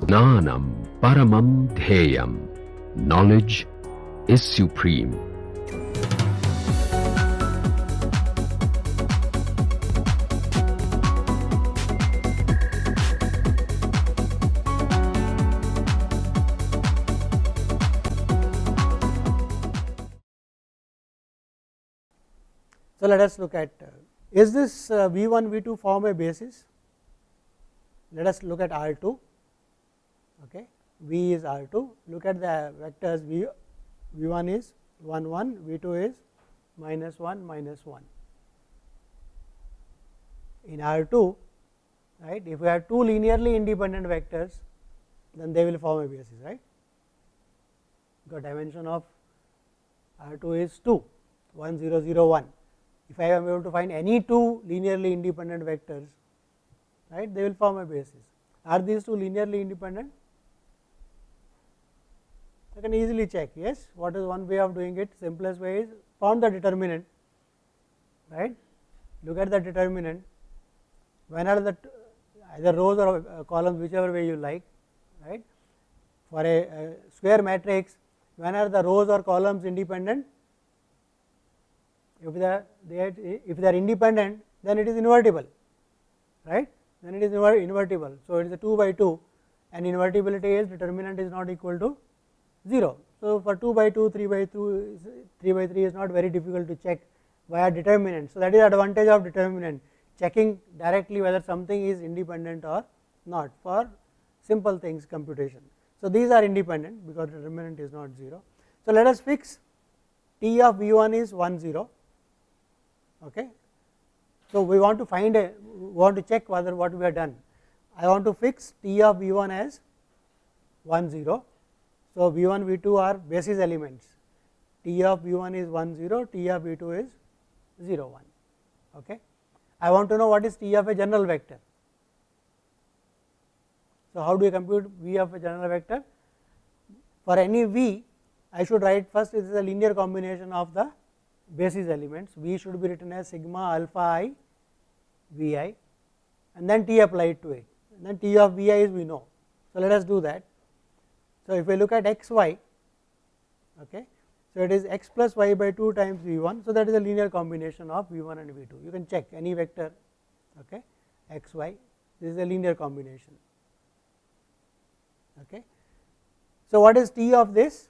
Gnanam paramam dheyam. Knowledge is supreme. So, let us look at is this V1 V2 form a basis? Let us look at R2. Okay. V is R2. Look at the vectors V1 is 1 1, V2 is minus 1 minus 1. In R2, right, if we have two linearly independent vectors, then they will form a basis, right, because dimension of R2 is 2, 1 0 0 1. If I am able to find any two linearly independent vectors, right, they will form a basis. Are these two linearly independent? I can easily check. Yes, what is one way of doing it? Simplest way is found the determinant, right. Look at the determinant. When are the either rows or columns, whichever way you like, right. For a square matrix, when are the rows or columns independent? If they are independent, then it is invertible, right, then it is invertible. So, it is a 2 by 2 and invertibility is determinant is not equal to 0. So, for 2 by 2, 3 by 2, 3 by 3 is not very difficult to check via determinant. So, that is the advantage of determinant, checking directly whether something is independent or not for simple things computation. So, these are independent because determinant is not 0. So, let us fix T of V1 is 1 0. Okay. So, we want to find check whether what we have done. I want to fix T of V1 as 1 0. So, V1 V2 are basis elements, T of V1 is 1 0, T of V2 is 0 1. Okay. I want to know what is T of a general vector. So, how do you compute V of a general vector? For any V, I should write first it is a linear combination of the basis elements. V should be written as sigma alpha I V I and then T applied to it, and then T of V I is we know. So, let us do that. So, if we look at x y, okay, so it is x plus y by 2 times V1. So, that is a linear combination of V1 and V2. You can check any vector, okay, x y, this is a linear combination. Okay. So, what is T of this?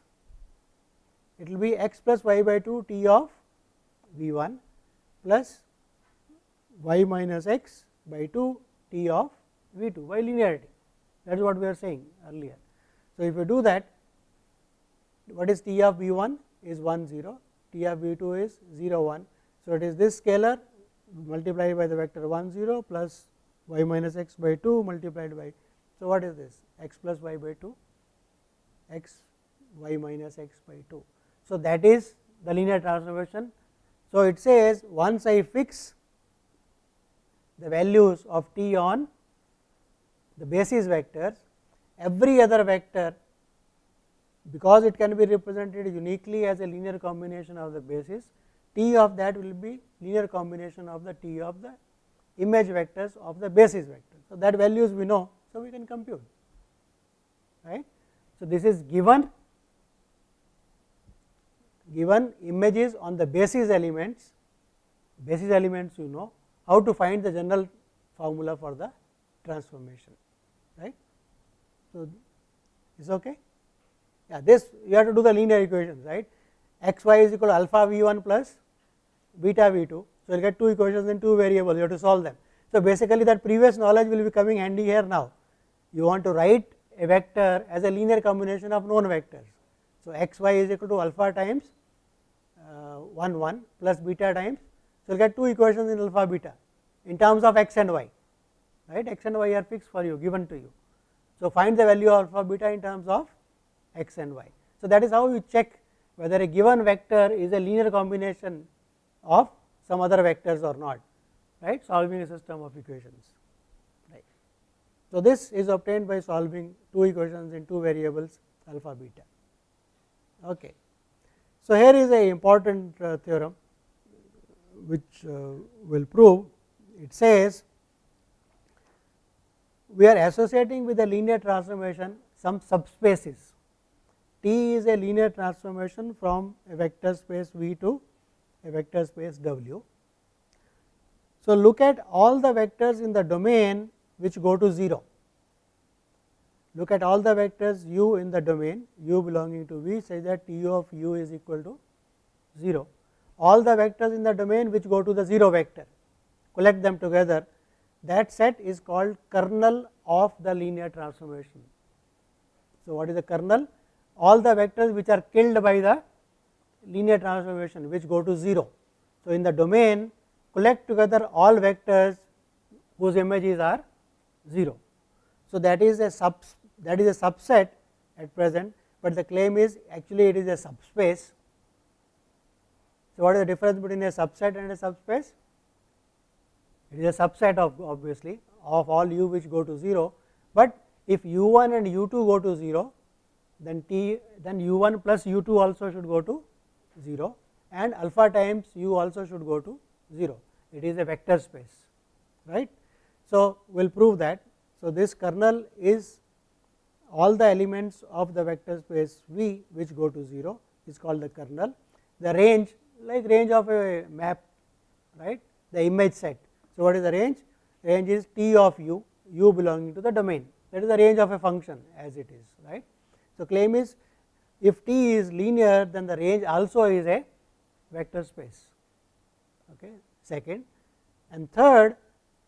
It will be x plus y by 2 T of V1 plus y minus x by 2 T of V2 by linearity. That is what we are saying earlier. So, if you do that, what is T of V1 is 1 0, T of V2 is 0 1. So, it is this scalar multiplied by the vector 1 0 plus y minus x by 2 multiplied by. So, what is this? X plus y by 2, x y minus x by 2. So, that is the linear transformation. So, it says once I fix the values of T on the basis vectors, every other vector, because it can be represented uniquely as a linear combination of the basis, T of that will be linear combination of the T of the image vectors of the basis vector. So, that values we know, so we can compute, right. So, this is given images on the basis elements you know, how to find the general formula for the transformation, right. So, is okay. Yeah, this you have to do the linear equations, right. X y is equal to alpha V1 plus beta V2. So, you will get two equations in two variables, you have to solve them. So, basically that previous knowledge will be coming handy here now. You want to write a vector as a linear combination of known vectors. So, x y is equal to alpha times 1 1 plus beta times. So, you will get two equations in alpha beta in terms of x and y, right. X and y are fixed for you, given to you. So, find the value of alpha beta in terms of x and y. So, that is how you check whether a given vector is a linear combination of some other vectors or not, right, solving a system of equations, right. So, this is obtained by solving two equations in two variables alpha beta. Okay. So, here is a important theorem which will prove. It says we are associating with a linear transformation some subspaces. T is a linear transformation from a vector space V to a vector space W. So, look at all the vectors in the domain which go to 0. Look at all the vectors u in the domain u belonging to V such that T of u is equal to 0. All the vectors in the domain which go to the 0 vector, collect them together, that set is called kernel of the linear transformation. So, what is the kernel? All the vectors which are killed by the linear transformation which go to 0. So, in the domain collect together all vectors whose images are 0. So, that is a subset at present, but the claim is actually it is a subspace. So, what is the difference between a subset and a subspace? It is a subset of obviously of all u which go to 0, but if u1 and u2 go to 0, then u1 plus u2 also should go to 0 and alpha times u also should go to 0. It is a vector space, right. So, we will prove that. So, this kernel is all the elements of the vector space V which go to 0 is called the kernel. The range, like range of a map, right, the image set. So, what is the range? Range is T of u, u belonging to the domain, that is the range of a function as it is, right. So, claim is if T is linear, then the range also is a vector space, okay. Second and third,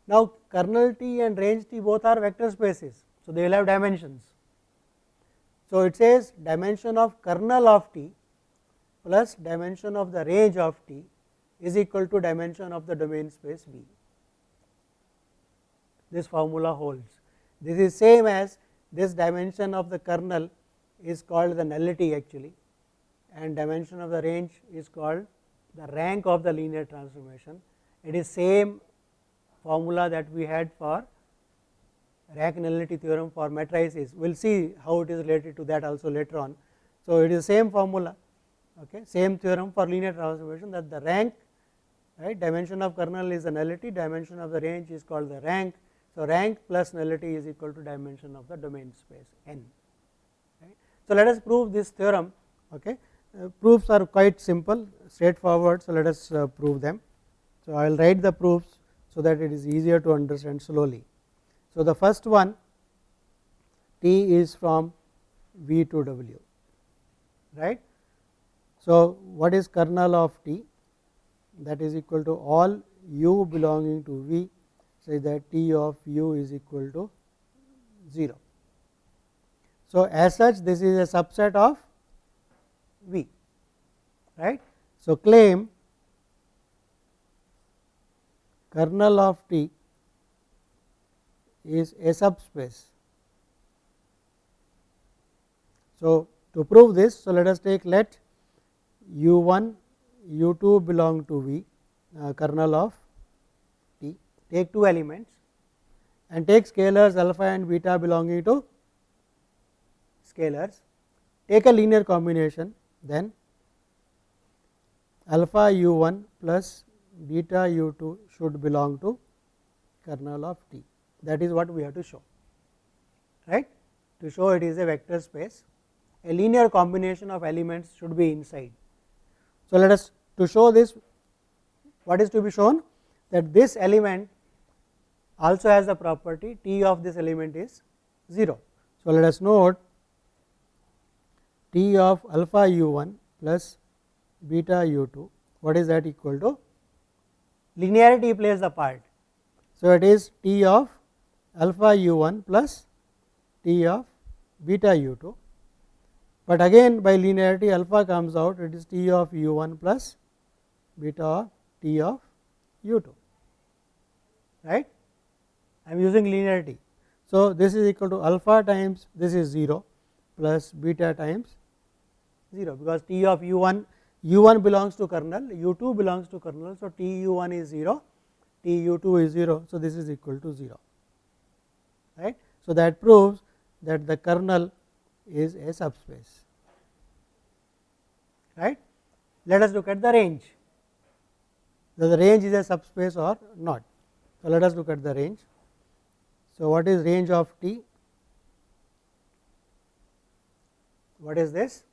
now kernel T and range T both are vector spaces. So, they will have dimensions. So, it says dimension of kernel of T plus dimension of the range of T is equal to dimension of the domain space V. This formula holds. This is same as this dimension of the kernel is called the nullity actually, and dimension of the range is called the rank of the linear transformation. It is same formula that we had for rank nullity theorem for matrices. We will see how it is related to that also later on. So, it is same formula, okay, same theorem for linear transformation, that the rank, right, dimension of kernel is the nullity, dimension of the range is called the rank. So, rank plus nullity is equal to dimension of the domain space n. Right. So, let us prove this theorem. Okay. Proofs are quite simple, straightforward. So, let us prove them. So, I will write the proofs so that it is easier to understand slowly. So, the first one, T is from V to W, right. So, what is kernel of T? That is equal to all u belonging to V, say that T of u is equal to 0. So, as such this is a subset of V, right. So, claim kernel of T is a subspace. So, to prove this, so let us take let u1 u2 belong to V, kernel of T, take two elements and take scalars alpha and beta belonging to scalars, take a linear combination, then alpha u1 plus beta u2 should belong to kernel of T. That is what we have to show, right. To show it is a vector space, a linear combination of elements should be inside. So, let us to show this, what is to be shown, that this element also has the property T of this element is 0. So, let us note T of alpha u1 plus beta u2, what is that equal to? Linearity plays the part. So, it is T of alpha u1 plus T of beta u2, but again by linearity alpha comes out, it is T of u1 plus beta of T of u2, right. I am using linearity. So, this is equal to alpha times this is 0 plus beta times 0, because T of u1 belongs to kernel, u2 belongs to kernel. So, T u1 is 0, T u2 is 0. So, this is equal to 0, right. So, that proves that the kernel is a subspace, right. Let us look at the range, whether the range is a subspace or not. So, let us look at the range. So, what is range of T? What is this?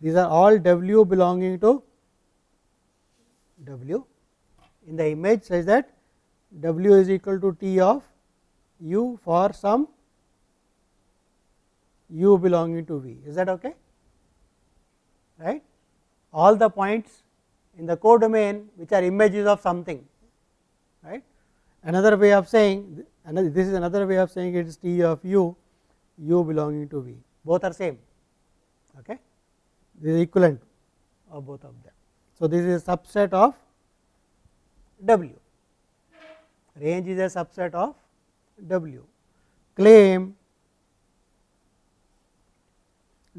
These are all W belonging to W in the image such that W is equal to T of U for some U belonging to V. Is that okay? Right? All the points in the codomain which are images of something. Right? Another way of saying, this is another way of saying it is T of U, U belonging to V. Both are same. Okay? This is equivalent of both of them. So, this is a subset of W. Range is a subset of W. Claim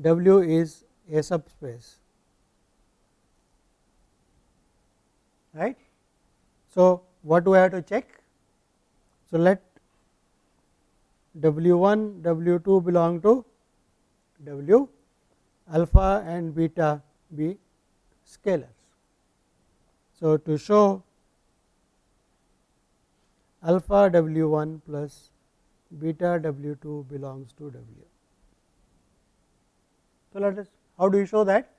W is a subspace. Right? So, what do I have to check? So, let W1, W2 belong to W, alpha and beta be scalars. So, to show alpha W1 plus beta W2 belongs to W. So, let us, how do you show that?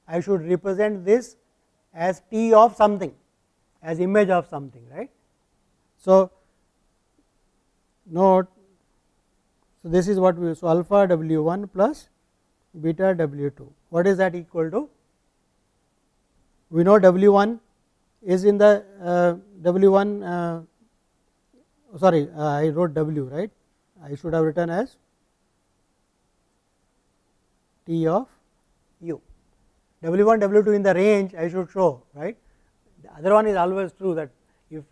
I should represent this as T of something, as image of something, right. So, note, so this is what we, so alpha W1 plus beta W2, what is that equal to? We know W1 is in the W1, sorry, I wrote W, right. I should have written as T of U. W1, W2 in the range I should show, right. The other one is always true, that if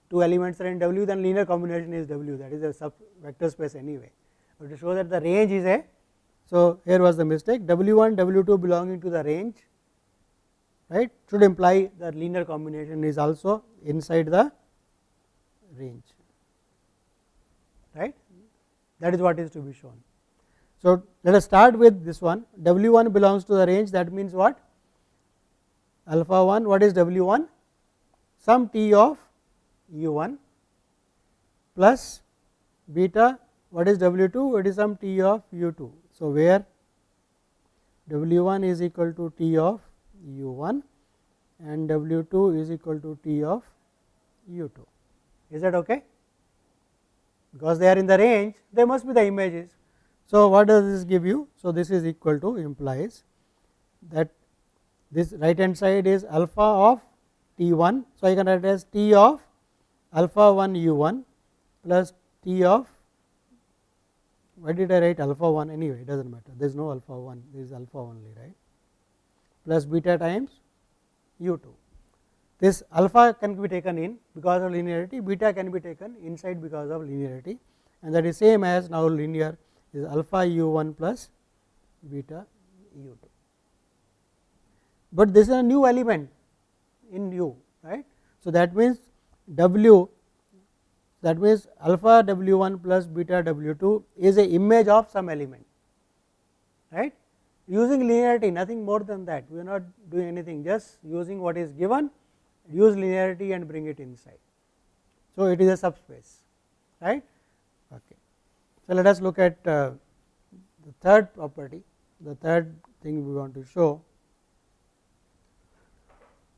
two elements are in W, then linear combination is W, that is a sub vector space anyway. But to show that the range is a, so here was the mistake, W1, W2 belonging to the range, right, should imply the linear combination is also inside the range, right. That is what is to be shown. So, let us start with this one, W1 belongs to the range, that means what? Alpha 1, what is W1? Some T of U1 plus beta, what is W2? It is some T of U2. So, where W1 is equal to T of U1 and W2 is equal to T of U2. Is that okay? Because they are in the range, they must be the images. So, what does this give you? So, this is equal to, implies that this right hand side is alpha of T1. So, I can write as T of alpha 1 U1 plus T of, why did I write alpha 1 anyway, it does not matter, there is no alpha 1, there is alpha only, right, plus beta times U2. This alpha can be taken in because of linearity, beta can be taken inside because of linearity, and that is same as now linear is alpha U1 plus beta U2. But this is a new element in U, right. So, that means W, that means alpha W1 plus beta W2 is a image of some element, right, using linearity, nothing more than that, we are not doing anything, just using what is given, use linearity and bring it inside. So, it is a subspace, right. Okay. So, let us look at the third property, the third thing we want to show.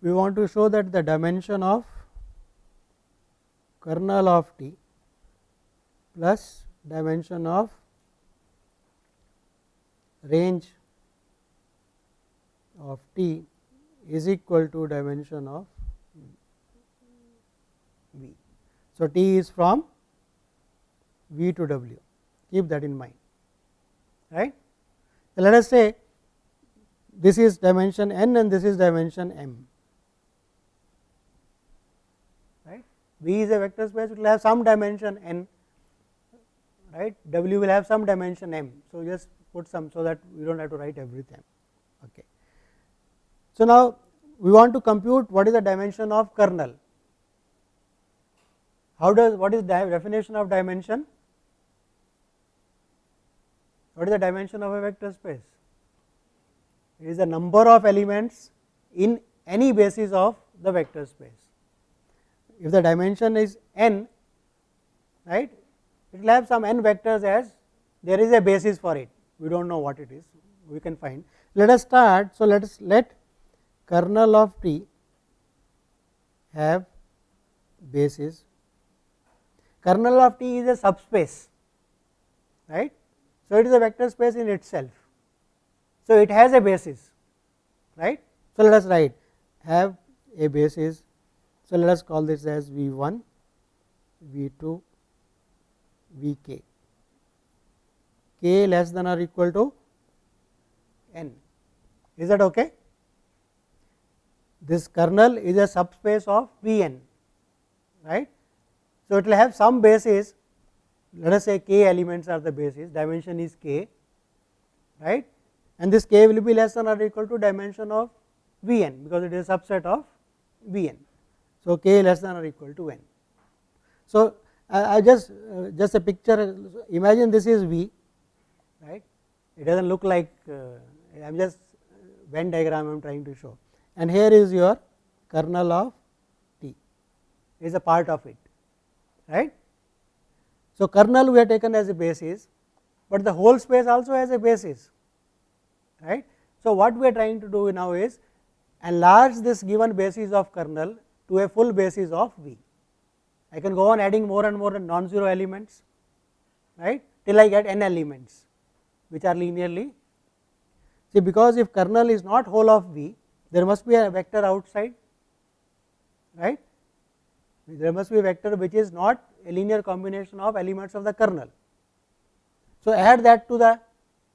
We want to show that the dimension of kernel of T plus dimension of range of T is equal to dimension of V. So, T is from V to W, keep that in mind, right. So, let us say this is dimension n and this is dimension m, right. V is a vector space, it will have some dimension n, right, W will have some dimension m. So, just put some, so that we do not have to write everything. Okay. So, now we want to compute what is the dimension of kernel. How does, what is the definition of dimension? What is the dimension of a vector space? It is the number of elements in any basis of the vector space. If the dimension is n, right, it will have some n vectors as there is a basis for it, we do not know what it is, we can find. Let us start. So, let kernel of T have basis. Kernel of T is a subspace, right. So, it is a vector space in itself. So, it has a basis, right. So, let us write have a basis. So, let us call this as V 1, V 2, V k, k less than or equal to n. Is that okay? This kernel is a subspace of V n, right. So, it will have some basis, let us say k elements are the basis, dimension is k, right, and this k will be less than or equal to dimension of V n, because it is a subset of V n. So, k less than or equal to n. So, I just a picture, imagine this is V, right, it does not look like I am just Venn diagram I am trying to show, and here is your kernel of T is a part of it, right. So, kernel we have taken as a basis, but the whole space also has a basis, right. So, what we are trying to do now is enlarge this given basis of kernel to a full basis of V. I can go on adding more and more non-zero elements, right, till I get n elements which are linearly. See, because if kernel is not whole of V, there must be a vector outside, right, there must be a vector which is not a linear combination of elements of the kernel. So, add that to the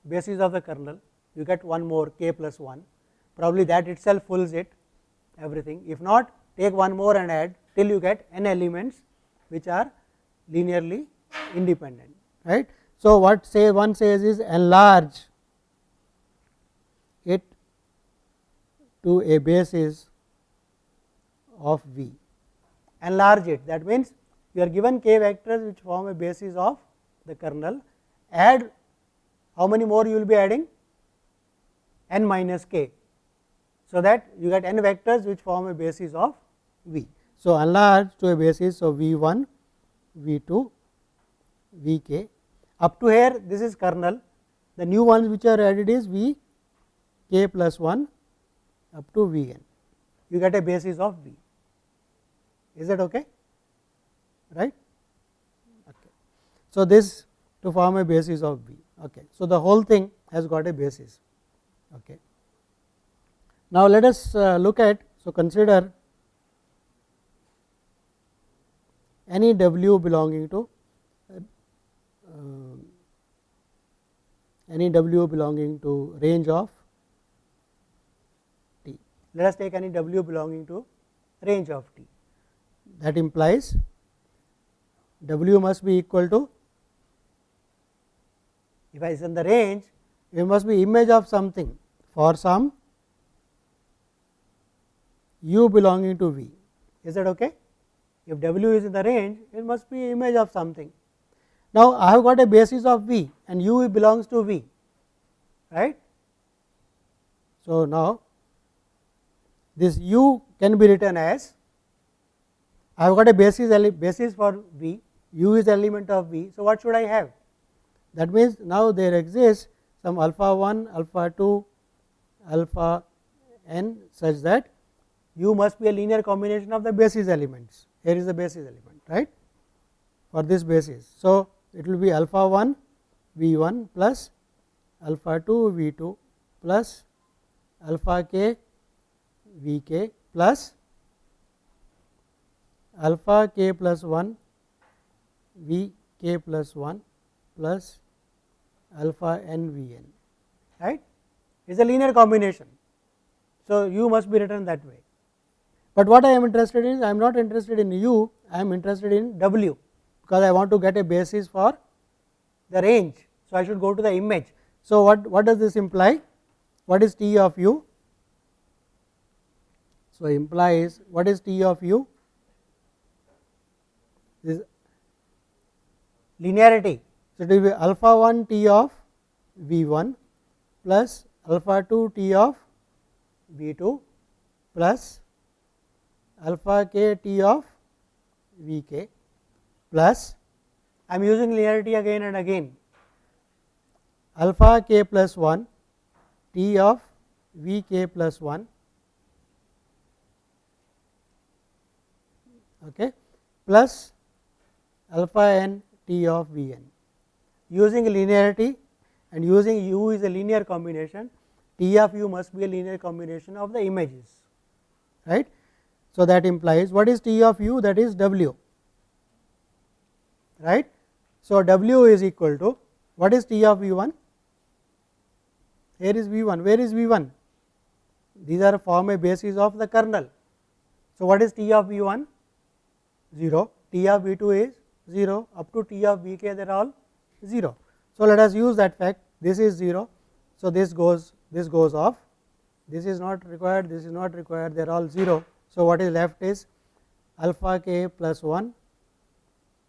basis of the kernel, you get one more k plus 1, probably that itself fills it everything. If not, take one more and add till you get n elements which are linearly independent, right. So, what say one says is enlarge it to a basis of V, enlarge it, that means you are given k vectors which form a basis of the kernel, add how many more you will be adding, n minus k, so that you get n vectors which form a basis of V. So, enlarge to a basis of V 1, V 2, V k, up to here this is kernel, the new ones which are added is V k plus 1 up to V n, you get a basis of V. Is that okay, right? Okay. So, this to form a basis of V. Okay. So, the whole thing has got a basis. Okay. Now, let us look at, so consider any W belonging to range of T. Let us take any W belonging to range of T. That implies W must be equal to, if I is in the range, it must be image of something for some U belonging to V. Is that okay? If W is in the range, it must be image of something. Now, I have got a basis of V and U belongs to V, right. So, now this U can be written as, I have got a basis for V, U is element of V. So, what should I have? That means, now there exists some alpha 1, alpha 2, alpha n such that U must be a linear combination of the basis elements. Here is the basis element, right, for this basis. So, it will be alpha 1 V 1 plus alpha 2 V 2 plus alpha k V k plus alpha k plus 1 V k plus 1 plus alpha n V n, right. It is a linear combination. So, U must be written that way. But what I am interested in is, I am not interested in U, I am interested in W, because I want to get a basis for the range. So, I should go to the image. So, what does this imply? What is T of U? So, implies what is T of U? This linearity. So, it will be alpha 1 T of V 1 plus alpha 2 T of V 2 plus alpha k T of V k plus I am using linearity again and again. Alpha k plus 1 T of V k plus 1, okay, plus alpha n T of V n. Using linearity and using u is a linear combination, T of u must be a linear combination of the images, right. So, that implies what is T of u, that is W, right. So, W is equal to what is T of V 1, here is V 1, where is V 1, these are form a basis of the kernel. So, what is T of V 1, 0, T of V 2 is 0, up to T of V k they are all 0. So, let us use that fact, this is 0. So, this goes off, this is not required, this is not required, they are all 0. So, what is left is alpha k plus 1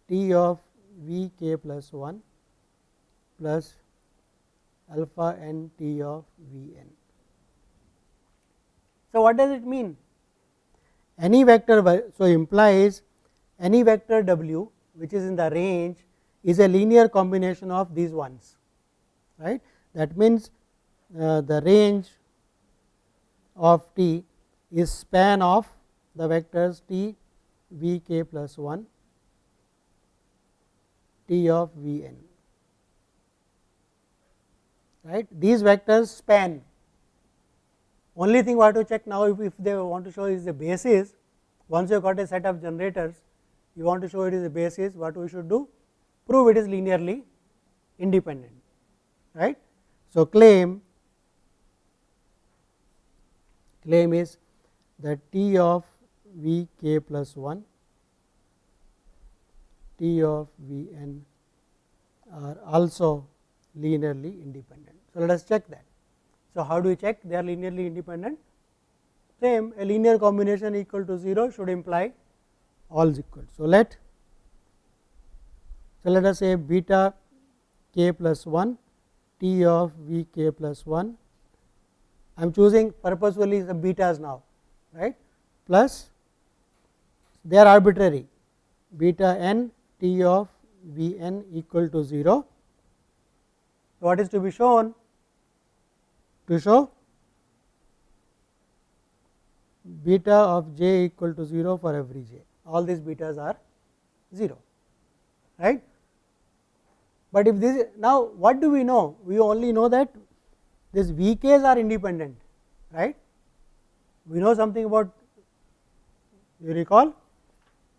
T of V k plus 1 plus alpha n T of V n. So, what does it mean? Any vector, so implies any vector W which is in the range is a linear combination of these ones, right. That means, the range of T is span of the vectors T V k plus 1 T of V n, right. These vectors span. Only thing we have to check now, if they want to show is the basis, once you have got a set of generators, you want to show it is a basis, what we should do? Prove it is linearly independent, right. So, claim is that T of V k plus 1 T of V n are also linearly independent. So, let us check that. So, how do we check they are linearly independent? Same, a linear combination equal to 0 should imply all is equal. So, let us say beta k plus 1 T of V k plus 1, I am choosing purposefully the betas now, right, plus they are arbitrary, beta n T of V n equal to 0. What is to be shown? To show beta of j equal to 0 for every j, all these betas are 0, right. But if this, now what do we know? We only know that these V k's are independent, right. We know something about, you recall,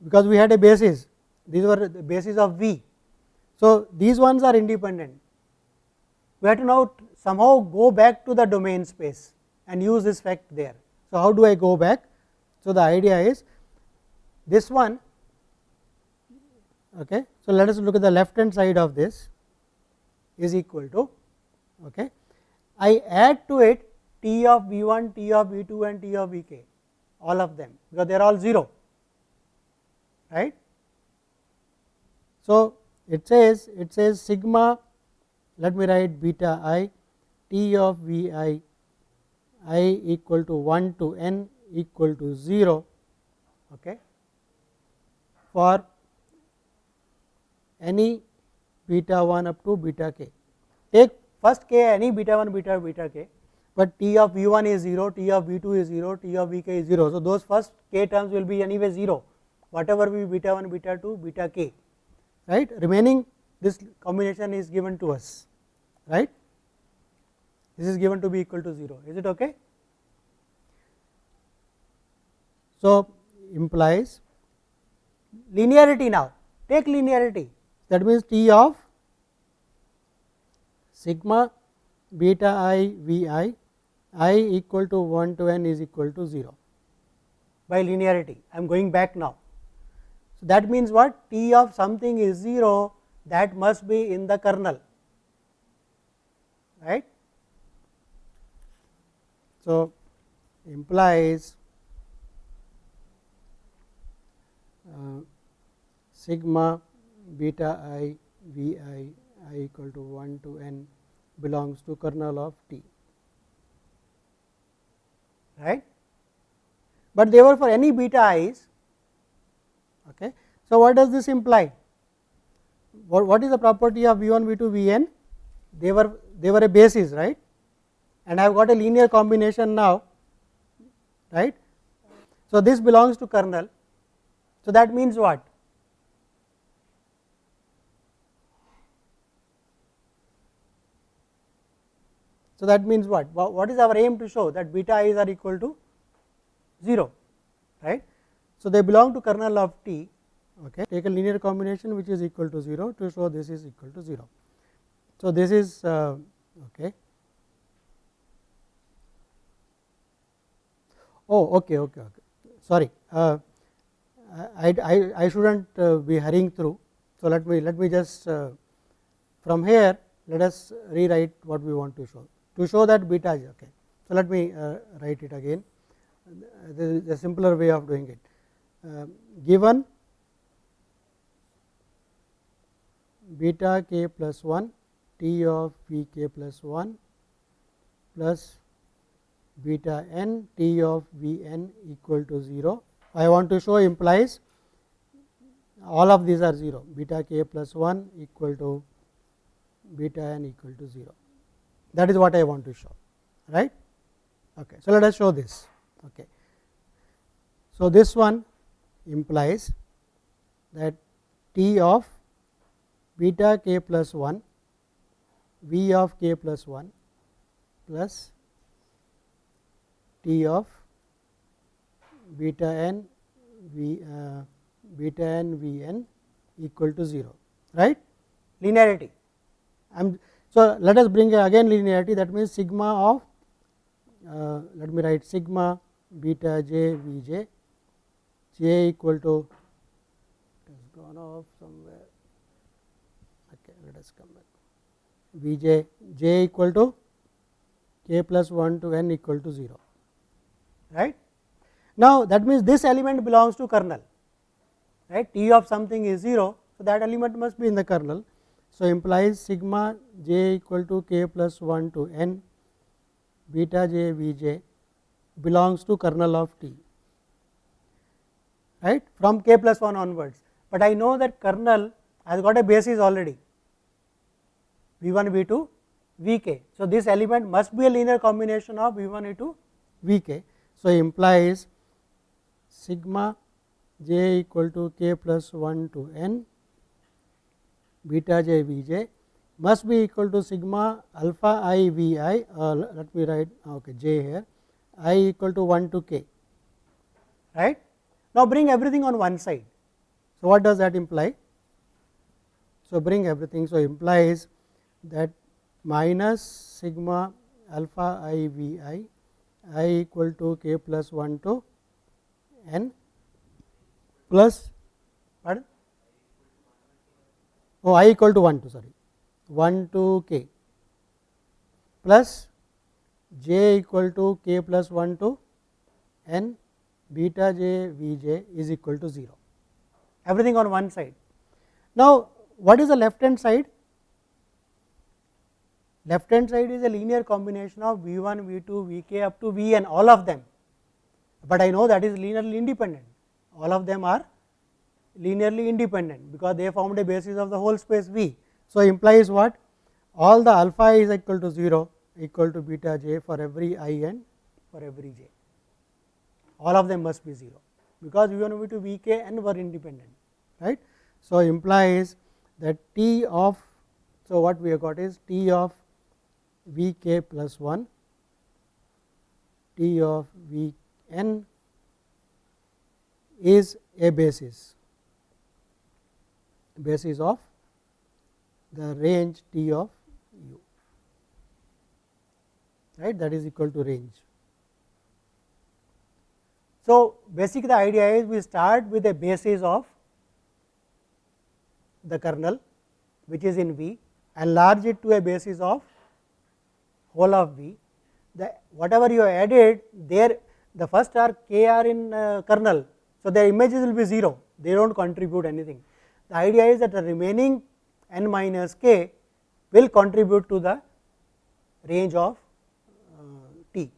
because we had a basis, these were the basis of V. So, these ones are independent. We have to now somehow go back to the domain space and use this fact there. So, how do I go back? So, the idea is this one, okay. So, let us look at the left hand side of this is equal to, okay, I add to it T of V 1, T of V 2 and T of V k, all of them, because they are all 0, right. So, it says sigma, let me write beta I T of V I equal to 1 to n equal to 0, okay, for any beta 1 up to beta k. Take first k any beta 1 beta k, but T of V 1 is 0, T of V 2 is 0, T of V k is 0. So, those first k terms will be anyway 0, whatever be beta 1 beta 2 beta k, right. Remaining this combination is given to us, right. This is given to be equal to 0, is it okay? So, implies linearity now, take linearity, that means T of sigma beta I V I equal to 1 to n is equal to 0 by linearity. I am going back now. So, that means what? T of something is 0, that must be in the kernel, right. So, implies sigma beta I V I equal to 1 to n belongs to kernel of T, right. But they were for any beta i's, okay. So, what does this imply? what is the property of V1, V2, Vn? They were a basis, right, and I have got a linear combination now, right. So, this belongs to kernel. So, that means what? So, that means what? What is our aim to show? That beta i's are equal to 0, right. So, they belong to kernel of T. Okay. Take a linear combination which is equal to 0 to show this is equal to 0. So, this is okay. Oh, okay. Sorry, I shouldn't be hurrying through. So, let me just from here let us rewrite what we want to show that beta is okay. So, let me write it again. There is a simpler way of doing it. Given beta k plus 1 T of V k plus 1 plus beta n T of V n equal to 0. I want to show implies all of these are 0, beta k plus 1 equal to beta n equal to 0. That is what I want to show, right. Okay. So, let us show this. Okay. So, this one implies that T of beta k plus 1 V of k plus 1 plus T of beta n V n equal to 0, right. Linearity. So, let us bring again linearity, that means sigma of let me write sigma beta j V j, j equal to, it has gone off somewhere. Okay, let us come back. V j, j equal to k plus 1 to n equal to 0, right. Now, that means this element belongs to kernel, right. T of something is 0. So, that element must be in the kernel. So, implies sigma j equal to k plus 1 to n beta j V j belongs to kernel of T, right, from k plus 1 onwards. But I know that kernel has got a basis already, V 1, V 2, V k. So, this element must be a linear combination of V 1, V 2, V k. So, implies sigma j equal to k plus 1 to n beta j V j must be equal to sigma alpha I V I, let me write okay, j here, I equal to 1 to k, right. Now, bring everything on one side. So, what does that imply? So, bring everything. So, implies that minus sigma alpha I V I equal to k plus 1 to n plus pardon, oh, I equal to 1 to 1 to k plus j equal to k plus 1 to n beta j V j is equal to 0, everything on one side. Now, what is the left hand side? Left hand side is a linear combination of V 1, V 2, V k up to V n, all of them, but I know that is linearly independent, all of them are linearly independent because they formed a basis of the whole space V. So, implies what? All the alpha is equal to 0 equal to beta j for every I n for every j, all of them must be 0 because V 1, V 2, V k n were independent, right. So, implies that T of, so what we have got is T of V k plus 1 T of V n is a basis of the range T of u, right, that is equal to range. So, basically the idea is we start with a basis of the kernel which is in V, enlarge it to a basis of whole of V. The whatever you added there, the first are k are in kernel. So, their images will be 0, they do not contribute anything. The idea is that the remaining n minus k will contribute to the range of T,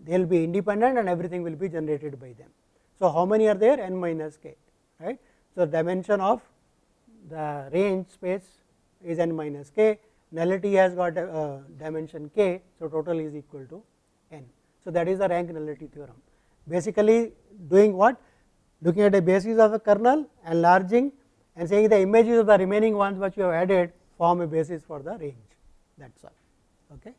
they will be independent and everything will be generated by them. So, how many are there? N minus k, right. So, dimension of the range space is n minus k, nullity has got a dimension k. So, total is equal to n. So, that is the rank nullity theorem. Basically doing what? Looking at a basis of a kernel, enlarging and saying the images of the remaining ones which you have added form a basis for the range, that is all. Okay.